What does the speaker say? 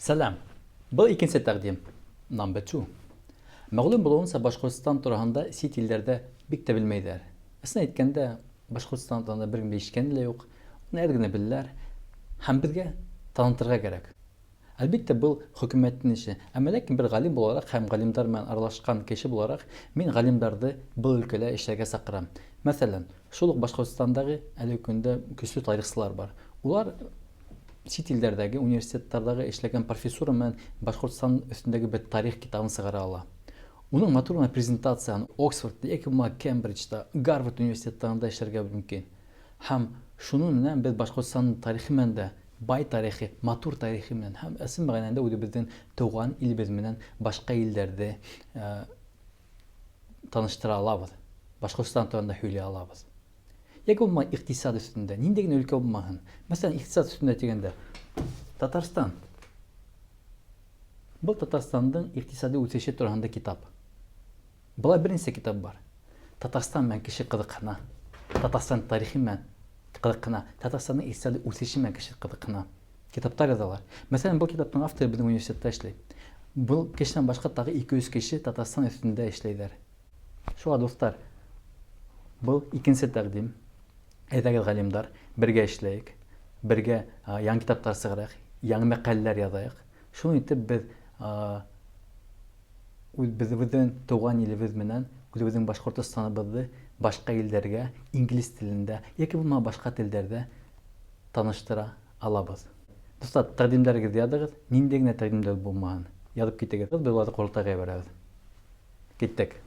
Сәлам. Был икенче тәкъдим. Number 2. Мәгълүм булуынса, Башкортстан турында сит илләрдә бик тә белмәйҙәр. Әсен әйткәндә, Башкортстан турында бер кем ишеткәне лә юк. Уны әр генә беләләр һәм безгә танытырга кирәк. Әлбиттә, был хөкүмәттең ише. Әмма ләкин бер галим буларак һәм галимдар белән аралашкан кеше буларак, мин галимдарҙы был өлкәлә эшләргә саҡырам. Мәсәлән, шул уҡ Башҡортостандагы әлеге көндә көслө тарихсылар бар. Улар сит илдәрҙәге университеттарҙағы эшләгән профессура менән Башҡортостан өҫтөндәге бер тарих китабын сығара ала. Уның матур гына презентацияһын Оксфордта, яки Кембриджда, Гарвард университеттарында эшләргә мөмкин. Һәм шуның менән беҙ Башҡортостандың тарихы менән дә, бай тарихи, матур тарихи менән һәм ысын мәғәнәһендә үҙебеҙҙең тыуған илебеҙ менән башҡа илдәрҙе таныштыра алабыҙ. Башҡортостан турында һөйләй алабыҙ. Яки булмай иҡтисад өҫтөндә, ниндәй генә өлкә булмаһын. Мәсәлән, иҡтисад өҫтөндә тигәндә, Татарстан. Был Татарстандың иҡтисади үҫеше тураһында китап. Былай бер нисә китап бар. Татарстан менән кеше ҡыҙыҡһына. Татарстан тарихи менән ҡыҙыҡһына. Татарстандың иҡтисади үҫеше менән кеше ҡыҙыҡһына. Китаптар яҙалар. Мәсәлән, был китаптың авторы беҙҙең университетта эшләй. Был кешенән башҡа тағы 2-3 кеше Татарстан өҫтөндә эшләйҙәр. Шуға, дуҫтар, был икенсе тәҡдим. Әйҙәгеҙ, ғалимдар, бергә эшләйек, бергә яңы китаптар сығарайыҡ, яңы мәҡәләләр яҙайыҡ. Шуны итеп беҙ үҙебеҙҙең тыуған илебеҙ менән үҙебеҙҙең Башҡортостаныбыҙҙы башҡа илдәргә инглиз телендә йәки булмаһа башҡа телдәрҙә таныштыра алабыҙ. Дуҫтар, тәҡдимдәрегеҙҙе яҙығыҙ, ниндәй генә тәҡдимдәр булмаһын, яҙып китегеҙ, беҙ уларҙы ҡурылтайға ебәрәбеҙ. Киттек.